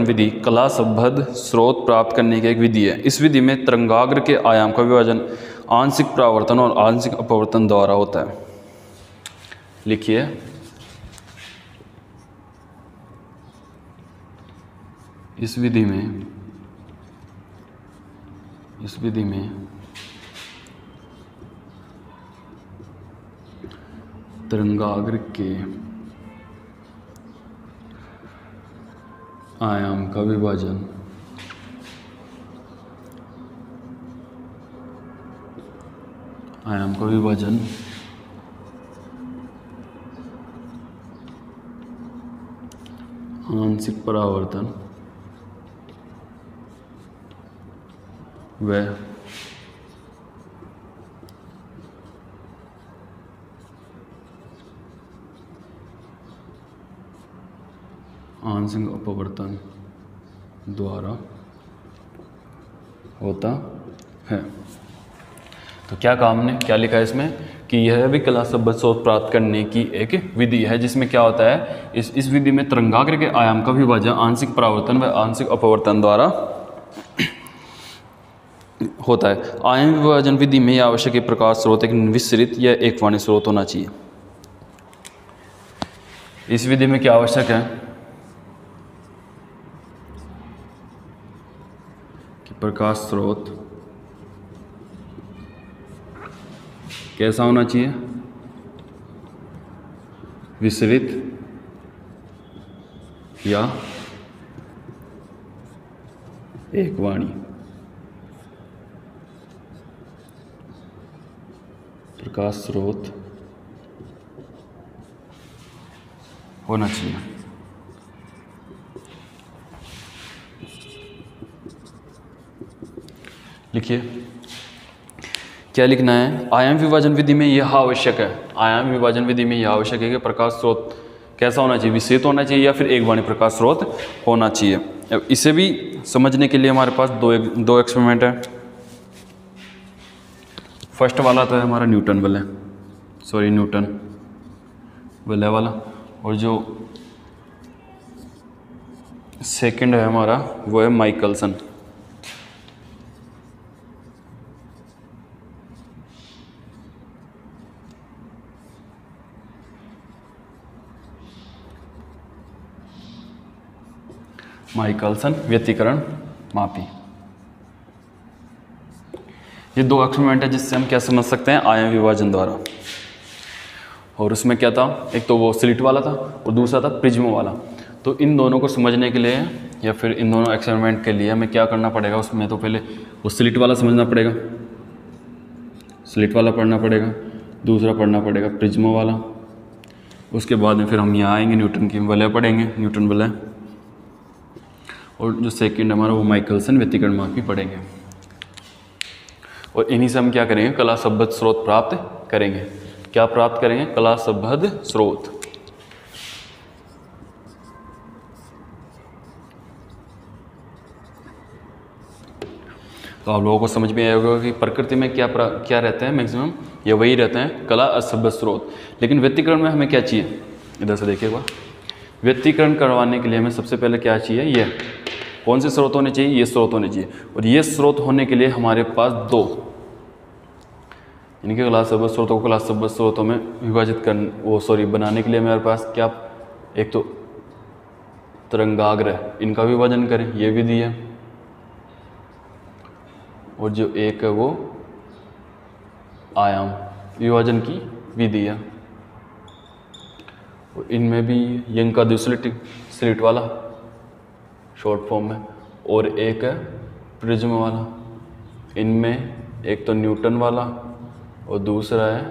विधि कलाशब्द स्रोत प्राप्त करने की एक विधि है। इस विधि में तरंगाग्र के आयाम का विभाजन आंशिक परावर्तन और आंशिक अपवर्तन द्वारा होता है। लिखिए, इस विधि में तरंगाग्र के आयाम का विभाजन आंशिक परावर्तन व आंशिक अपवर्तन द्वारा होता है। तो क्या कहा हमने, क्या लिखा है इसमें कि यह भी कला शब्द स्रोत प्राप्त करने की एक विधि है, जिसमें क्या होता है, इस विधि में तरंगाग्र के आयाम का विभाजन आंशिक परावर्तन व आंशिक अपवर्तन द्वारा होता है। आयाम विभाजन विधि में यह आवश्यक है प्रकाश स्रोत एक विसरित या एक वाणी स्रोत होना चाहिए। इस विधि में क्या आवश्यक है कि प्रकाश स्रोत कैसा होना चाहिए, विसरित या एक वाणी। प्रकाश स्रोत होना चाहिए। लिखिए क्या लिखना है, आयाम विभाजन विधि में यह आवश्यक है, आयाम विभाजन विधि में यह आवश्यक है कि प्रकाश स्रोत कैसा होना चाहिए, विसरित होना चाहिए या फिर एक वाणी प्रकाश स्रोत होना चाहिए। अब इसे भी समझने के लिए हमारे पास दो एक्सपेरिमेंट है। फर्स्ट वाला तो है हमारा न्यूटन वलय वाला, और जो सेकंड है हमारा वो है माइकलसन। माइकलसन व्यतिकरण मापी। ये दो एक्सपेरिमेंट है जिससे हम क्या समझ सकते हैं, आयाम विभाजन द्वारा। और उसमें क्या था, एक तो वो स्लिट वाला था और दूसरा था प्रिज्म वाला। तो इन दोनों को समझने के लिए या फिर इन दोनों एक्सपेरिमेंट के लिए हमें क्या करना पड़ेगा, उसमें तो पहले वो स्लिट वाला समझना पड़ेगा, स्लिट वाला पढ़ना पड़ेगा, दूसरा पढ़ना पड़ेगा प्रिज्म वाला। उसके बाद में फिर हम यहाँ आएंगे, न्यूटन की वलय पढ़ेंगे, न्यूटन वलय, और जो सेकंड हमारा वो माइकलसन व्यतिकरण मापी पढ़ेंगे। और इन्हीं से हम क्या करेंगे, कला शब्द स्रोत प्राप्त करेंगे। क्या प्राप्त करेंगे, कला शब्द स्रोत। तो आप लोगों को समझ में आया होगा कि प्रकृति में क्या रहते हैं, मैक्सिमम ये वही रहते हैं, कला शब्द स्रोत। लेकिन व्यतिकरण में हमें क्या चाहिए, इधर से देखिए, व्यतिकरण करवाने के लिए हमें सबसे पहले क्या चाहिए, ये कौन से स्रोत होने चाहिए, ये स्रोत होने चाहिए। और ये स्रोत होने के लिए हमारे पास दो, इनके कला शब्द स्रोतों को कला शब्द स्रोतों में विभाजित बनाने के लिए हमारे पास क्या, एक तो तरंगाग्र, इनका विभाजन करें, ये विधि है। और जो एक है वो आयाम विभाजन की विधि है। और इनमें भी यंग का स्लिट वाला शॉर्ट फॉर्म में, और एक है प्रिज्म वाला। इनमें एक तो न्यूटन वाला और दूसरा है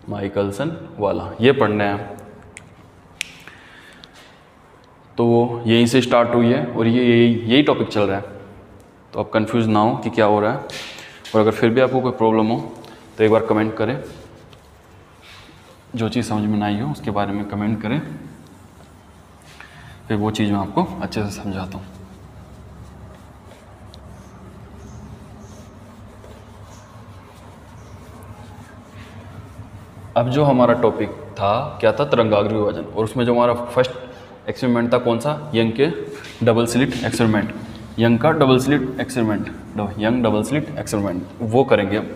माइकलसन वाला, ये पढ़ने हैं। तो वो यहीं से स्टार्ट हुई है और यही टॉपिक चल रहा है। तो आप कंफ्यूज ना हो कि क्या हो रहा है। और अगर फिर भी आपको कोई प्रॉब्लम हो तो एक बार कमेंट करें, जो चीज़ समझ में ना आई हो उसके बारे में कमेंट करें, फिर वो चीज़ मैं आपको अच्छे से समझाता हूँ। अब जो हमारा टॉपिक था क्या था, तरंगाग्र विभाजन। और उसमें जो हमारा फर्स्ट एक्सपेरिमेंट था कौन सा, यंग के डबल स्लिट एक्सपेरिमेंट, यंग का double slit experiment, young double slit experiment, वो करेंगे हम।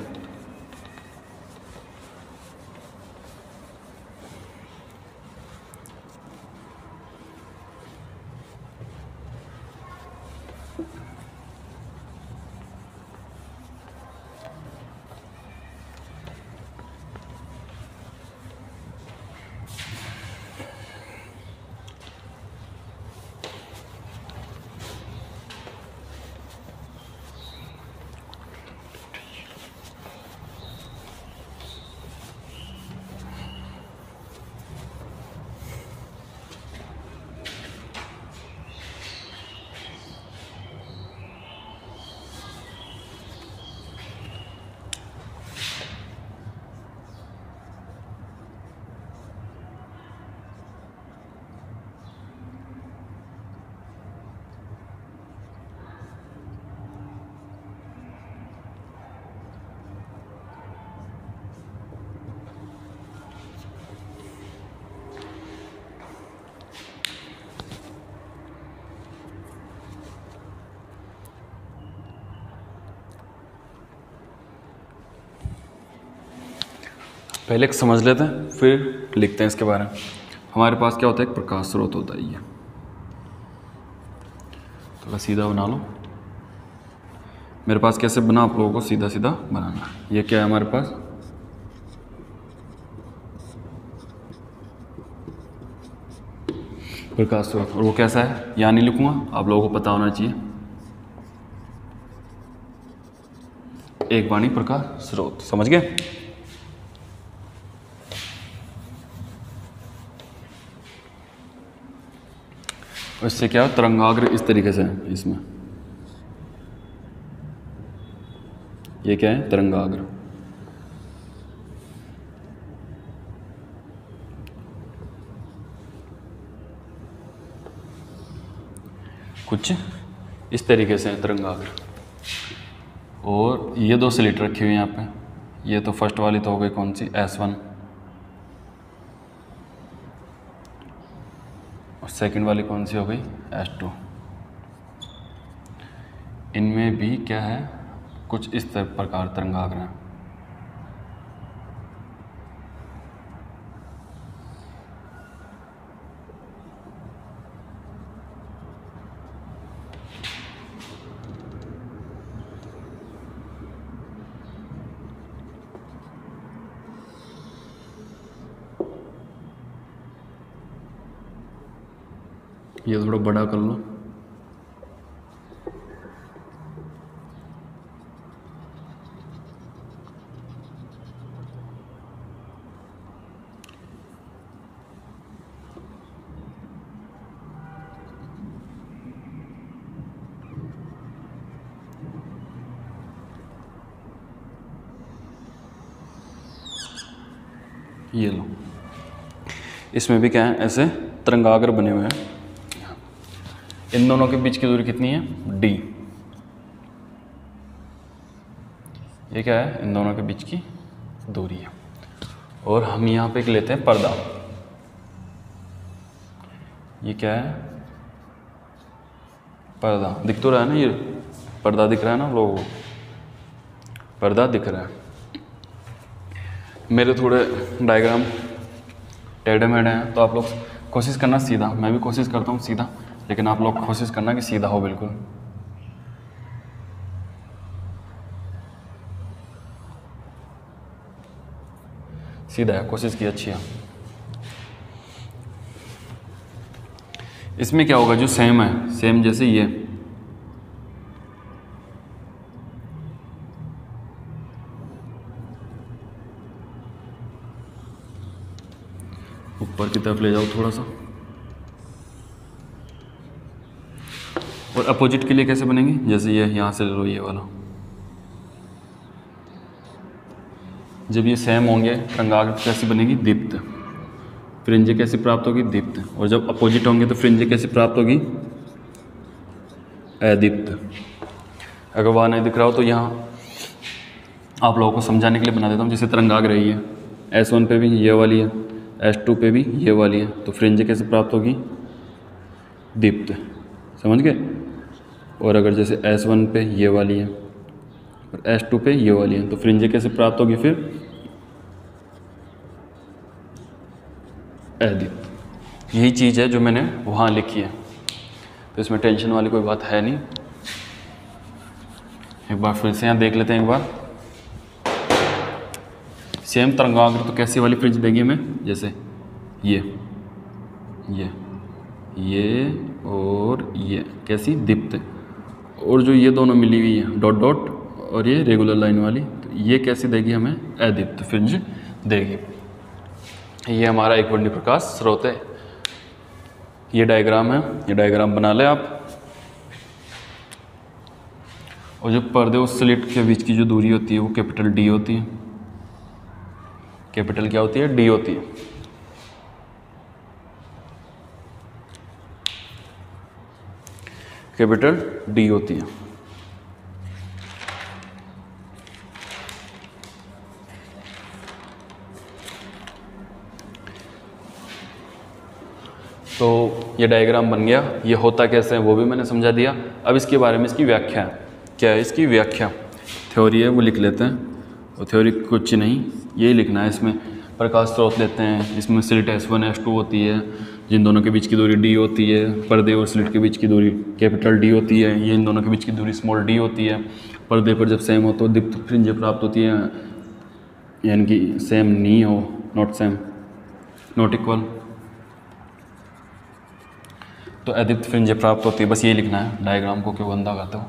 पहले एक समझ लेते हैं फिर लिखते हैं इसके बारे में। हमारे पास क्या होता है, एक प्रकाश स्रोत होता है ये, थोड़ा सीधा बना लो। मेरे पास कैसे बना, आप लोगों को सीधा सीधा बनाना है। ये क्या है हमारे पास, प्रकाश स्रोत, और वो कैसा है यहाँ नहीं लिखूंगा, आप लोगों को पता होना चाहिए। एक वाणी प्रकाश स्रोत, समझ गए। इससे क्या है, तरंगाग्र इस तरीके से है इसमें, ये क्या है तरंगाग्र। कुछ इस तरीके से है तरंगाग्र। और ये 2 स्लिट रखी हुई है यहाँ पे। ये तो फर्स्ट वाली तो हो गई कौन सी, S1, और सेकंड वाली कौन सी हो गई, S2। इनमें भी क्या है, कुछ इस प्रकार तरंगाग्र हैं। ये थोड़ा बड़ा कर लो। ये लो, इसमें भी क्या है, ऐसे तरंगाग्र बने हुए हैं। इन दोनों के बीच की दूरी कितनी है, d। ये क्या है, इन दोनों के बीच की दूरी है। और हम यहाँ पे लेते हैं पर्दा। ये क्या है, पर्दा, दिख तो रहा है ना, ये पर्दा दिख रहा है ना लोगों को, पर्दा दिख रहा है। मेरे थोड़े डायग्राम टेढ़े मेढ़े हैं, तो आप लोग कोशिश करना सीधा, मैं भी कोशिश करता हूँ सीधा, लेकिन आप लोग कोशिश करना कि सीधा हो बिल्कुल। सीधा है, कोशिश की अच्छी है। इसमें क्या होगा, जो सेम है, सेम जैसे ये, ऊपर की तरफ ले जाओ थोड़ा सा। और अपोजिट के लिए कैसे बनेंगे, जैसे ये यहाँ से ले लो, ये वाला। जब ये सेम होंगे तरंगाग्र कैसे बनेगी, दीप्त। फ्रिंज कैसे प्राप्त होगी, दीप्त। और जब अपोजिट होंगे तो फ्रिंज कैसे प्राप्त होगी, अदीप्त। अगर वहाँ नहीं दिख रहा हो तो यहाँ आप लोगों को समझाने के लिए बना देता हूँ। जैसे तरंगाग्र रही है, S1 पे भी ये वाली है, S2 पे भी ये वाली है, तो फ्रिंज कैसे प्राप्त होगी, दीप्त। समझ गए। और अगर जैसे S1 पे ये वाली है और S2 पे ये वाली है, तो फ्रिंज कैसे प्राप्त होगी फिर, अदीप्त। यही चीज़ है जो मैंने वहाँ लिखी है, तो इसमें टेंशन वाली कोई बात है नहीं। एक बार फिर से यहाँ देख लेते हैं एक बार। सेम तरंगाग्र तो कैसी वाली फ्रिंज देगी हमें, जैसे ये और ये कैसी, दीप्त। और जो ये दोनों मिली हुई है डॉट डॉट और ये रेगुलर लाइन वाली, तो ये कैसी देगी हमें, अदीप्त फ्रिंज देगी। ये हमारा एक वर्णी प्रकाश स्रोत है। ये डायग्राम है, ये डायग्राम बना ले आप। और जो पर्दे और स्लिट के बीच की जो दूरी होती है वो कैपिटल डी होती है। कैपिटल क्या होती है, डी होती है। कैपिटल डी होती है। तो ये डायग्राम बन गया। ये होता कैसे है वो भी मैंने समझा दिया। अब इसके बारे में इसकी व्याख्या क्या है, इसकी व्याख्या थ्योरी है वो लिख लेते हैं। और थ्योरी कुछ नहीं, यही लिखना है इसमें। प्रकाश स्रोत लेते हैं, इसमें स्लिट S1 S2 होती है, जिन दोनों के बीच की दूरी D होती है, पर्दे और स्लिट के बीच की दूरी कैपिटल D होती है, ये इन दोनों के बीच की दूरी स्मॉल d होती है। पर्दे पर जब सेम हो तो दीप्त फ्रिंजें प्राप्त होती है, यानी कि सेम नहीं हो, नॉट सेम, नॉट इक्वल, तो अदीप्त फ्रिंजें प्राप्त होती है। बस ये लिखना है, डायग्राम को क्यों गंदा करते हो,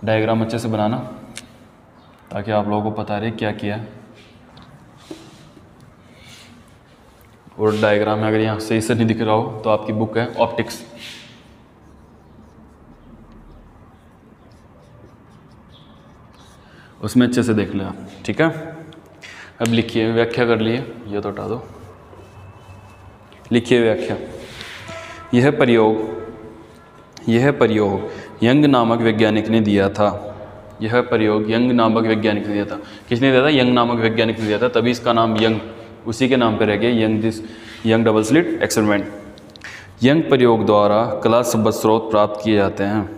डायग्राम अच्छे से बनाना ताकि आप लोगों को पता रहे क्या किया है। और डायग्राम में अगर यहाँ सही से नहीं दिख रहा हो तो आपकी बुक है ऑप्टिक्स, उसमें अच्छे से देख लें आप, ठीक है। अब लिखिए, व्याख्या कर लिए, ये तो हटा दो, लिखिए व्याख्या। यह प्रयोग यंग नामक वैज्ञानिक ने दिया था। यह प्रयोग यंग नामक वैज्ञानिक ने दिया था। किसने दिया था? यंग नामक वैज्ञानिक ने दिया था, तभी इसका नाम यंग उसी के नाम पे रह गया, young double slit experiment. Young प्रयोग द्वारा कला संबद्ध स्रोत प्राप्त किए जाते हैं।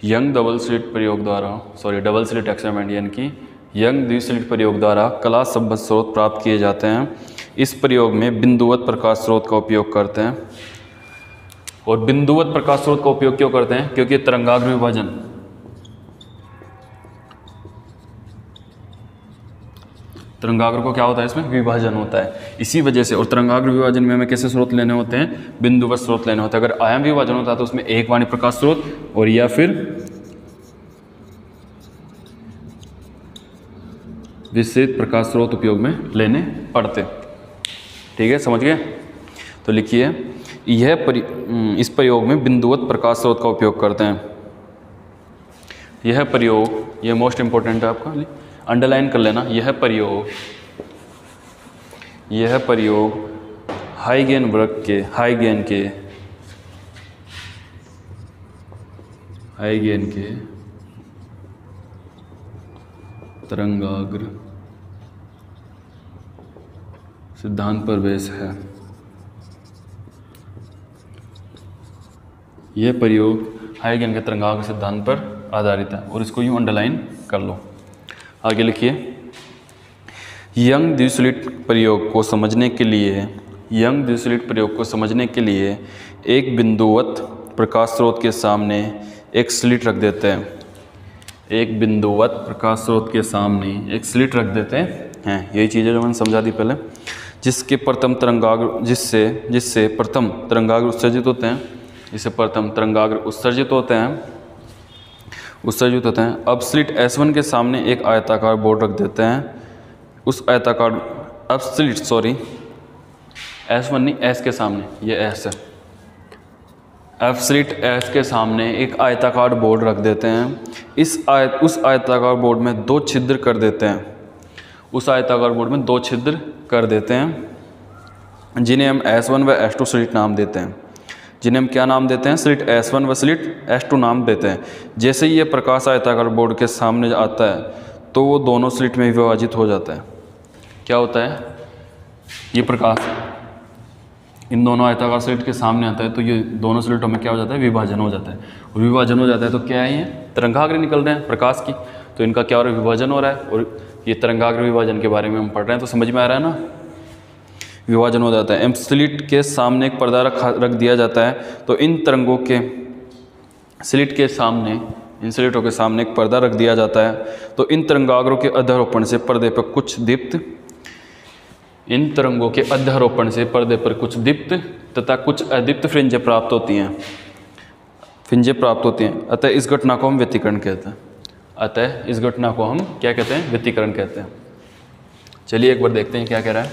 यंग डबल स्लिट प्रयोग द्वारा, डबल स्लिट एक्सपेरिमेंट यानी कि यंग द्विस्लिट प्रयोग द्वारा कला संबद्ध स्रोत प्राप्त किए जाते हैं। इस प्रयोग में बिंदुवत प्रकाश स्रोत का उपयोग करते हैं। और बिंदुवत प्रकाश स्रोत का उपयोग क्यों करते हैं? क्योंकि तरंगाग्र विभाजन, तरंगाग्र को क्या होता है, इसमें विभाजन होता है, इसी वजह से। और तरंगाग्र विभाजन में हमें कैसे स्रोत लेने होते हैं? बिंदुवत स्रोत लेने होते हैं। अगर आयाम विभाजन होता है तो उसमें एक वाणी प्रकाश स्रोत और या फिर विस्तृत प्रकाश स्रोत उपयोग में लेने पड़ते। ठीक है, समझ गए? तो लिखिए, इस प्रयोग में बिंदुवत प्रकाश स्रोत का उपयोग करते हैं। यह प्रयोग, ये मोस्ट इंपॉर्टेंट है आपका, अंडरलाइन कर लेना। यह प्रयोग हाई गेन वर्ग के हाई गेन के तरंगाग्र सिद्धांत पर बेस है। यह प्रयोग हाई गेन के तरंगाग्र सिद्धांत पर आधारित है, और इसको यूँ अंडरलाइन कर लो। आगे लिखिए, यंग द्विस्लिट प्रयोग को समझने के लिए एक बिंदुवत प्रकाश स्रोत के सामने एक स्लिट रख देते हैं। एक बिंदुवत प्रकाश स्रोत के सामने एक स्लिट रख देते हैं। यही चीज़ें जो मैंने समझा दी पहले, जिससे प्रथम तरंगाग्र उत्सर्जित होते हैं। अब स्लिट S1 के सामने एक आयताकार बोर्ड रख देते हैं। S1 नहीं, S के सामने, ये S है। अब स्लिट S के सामने एक आयताकार बोर्ड रख देते हैं। उस आयताकार बोर्ड में दो छिद्र कर देते हैं, जिन्हें हम S1 व S2 स्लिट नाम देते हैं। स्लिट S1 व स्लिट S2 नाम देते हैं। जैसे ही ये प्रकाश आयताकार बोर्ड के सामने आता है तो वो दोनों स्लिट में विभाजित हो जाता है। क्या होता है? ये प्रकाश इन दोनों आयताकार स्लिट के सामने आता है तो ये दोनों स्लिटों में क्या हो जाता है? विभाजन हो जाता है। और विभाजन हो जाता है तो क्या है? ये तरंगाग्र निकल रहे हैं प्रकाश की, तो इनका क्या हो रहा है? विभाजन हो रहा है। और ये तरंगाग्र विभाजन के बारे में हम पढ़ रहे हैं, तो समझ में आ रहा है ना? विभाजन हो जाता है। स्लिट के सामने एक पर्दा रख दिया जाता है, तो इन स्लिटों के सामने एक पर्दा रख दिया जाता है। तो इन तरंगाग्रों के अध्यारोपण से पर्दे पर कुछ दीप्त तथा कुछ अदीप्त फ्रिंजें प्राप्त होती हैं। अतः इस घटना को हम व्यतिकरण कहते हैं। चलिए एक बार देखते हैं क्या कह रहा है।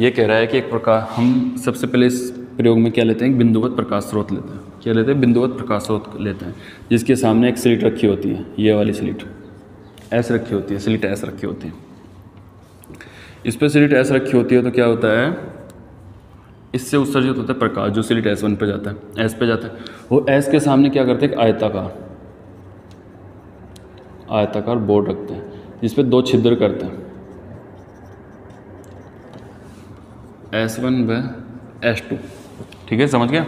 ये कह रहा है कि एक प्रकार, हम सबसे पहले इस प्रयोग में क्या लेते हैं? बिंदुवत प्रकाश स्रोत लेते हैं। क्या लेते हैं? बिंदुवत प्रकाश स्रोत लेते हैं, जिसके सामने एक स्लिट रखी होती है, ये वाली स्लिट S रखी होती है, स्लिट S रखी होती है। इस पर स्लिट S रखी होती है तो क्या होता है? इससे उत्सर्जित होता है प्रकाश, जो स्लिट S1 पे जाता है, S पे जाता है। वो S के सामने क्या करते हैं? आयताकार बोर्ड रखते हैं, जिस पे दो छिद्र करते हैं, S1 व S2। ठीक है, समझ गया?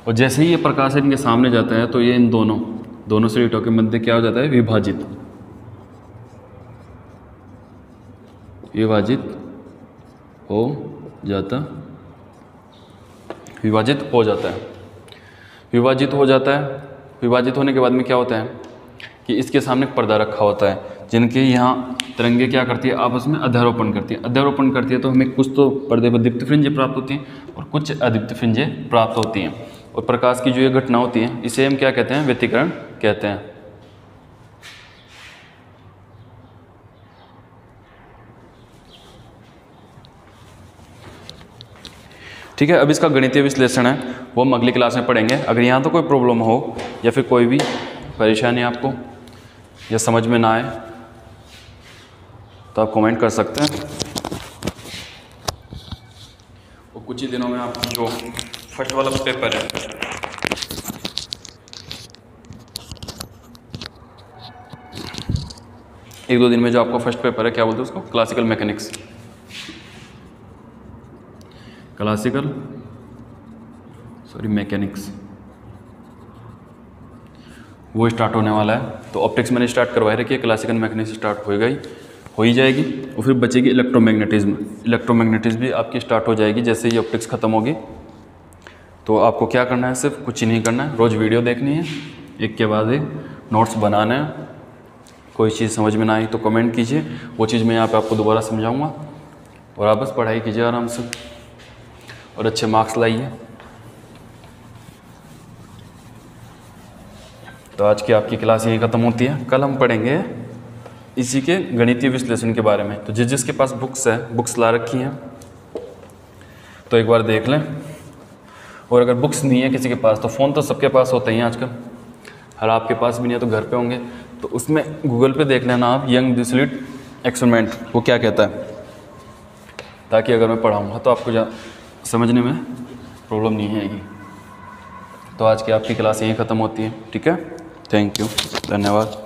और जैसे ही ये प्रकाश इनके सामने जाता है तो ये इन दोनों स्लिटों के मध्य क्या हो जाता है? विभाजित। विभाजित हो जाता विभाजित हो जाता है। विभाजित हो जाता है। विभाजित होने के बाद में क्या होता है कि इसके सामने एक पर्दा रखा होता है, जिनके यहाँ तरंगे क्या करती है, आपस में अध्यारोपण करती है। अध्यारोपण करती है तो हमें कुछ तो पर्दे पर दीप्त फ्रिंजें प्राप्त होती हैं और कुछ अदीप्त फ्रिंजें प्राप्त होती हैं। और प्रकाश की जो ये घटना होती है इसे हम क्या कहते हैं, व्यतिकरण कहते हैं। ठीक है, अब इसका गणितीय विश्लेषण है वो हम अगली क्लास में पढ़ेंगे। अगर यहाँ तो कोई प्रॉब्लम हो या फिर कोई भी परेशानी आपको या समझ में ना आए तो आप कमेंट कर सकते हैं। और कुछ ही दिनों में आपको जो फर्स्ट वाला पेपर है, एक दो दिन में जो आपका फर्स्ट पेपर है, क्या बोलते हैं उसको, क्लासिकल मैकेनिक्स, मैकेनिक्स, वो स्टार्ट होने वाला है। तो ऑप्टिक्स मैंने स्टार्ट करवाई रखी है, क्लासिकल मैकेनिक्स स्टार्ट हो ही जाएगी। और फिर बचेगी इलेक्ट्रोमैग्नेटिज्म। इलेक्ट्रोमैग्नेटिज्म भी आपकी स्टार्ट हो जाएगी जैसे ही ऑप्टिक्स खत्म होगी। तो आपको क्या करना है, सिर्फ कुछ ही नहीं करना है, रोज़ वीडियो देखनी है, एक के बाद एक नोट्स बनाना है। कोई चीज़ समझ में ना आई तो कमेंट कीजिए, वो चीज़ मैं यहाँ पे आपको दोबारा समझाऊंगा। और आप बस पढ़ाई कीजिए आराम से और अच्छे मार्क्स लाइए। तो आज की आपकी क्लास यही ख़त्म होती है। कल हम पढ़ेंगे इसी के गणितीय विश्लेषण के बारे में। तो जिसके पास बुक्स है, बुक्स ला रखी हैं तो एक बार देख लें। और अगर बुक्स नहीं है किसी के पास तो फ़ोन तो सबके पास होते ही हैं आजकल, और आपके पास भी नहीं है तो घर पे होंगे, तो उसमें गूगल पे देख लेना आप यंग डिसल्यूट एक्सपेरिमेंट वो क्या कहता है, ताकि अगर मैं पढ़ाऊँगा तो आपको समझने में प्रॉब्लम नहीं आएगी। तो आज की आपकी क्लास यहीं ख़त्म होती है। ठीक है, थैंक यू, धन्यवाद।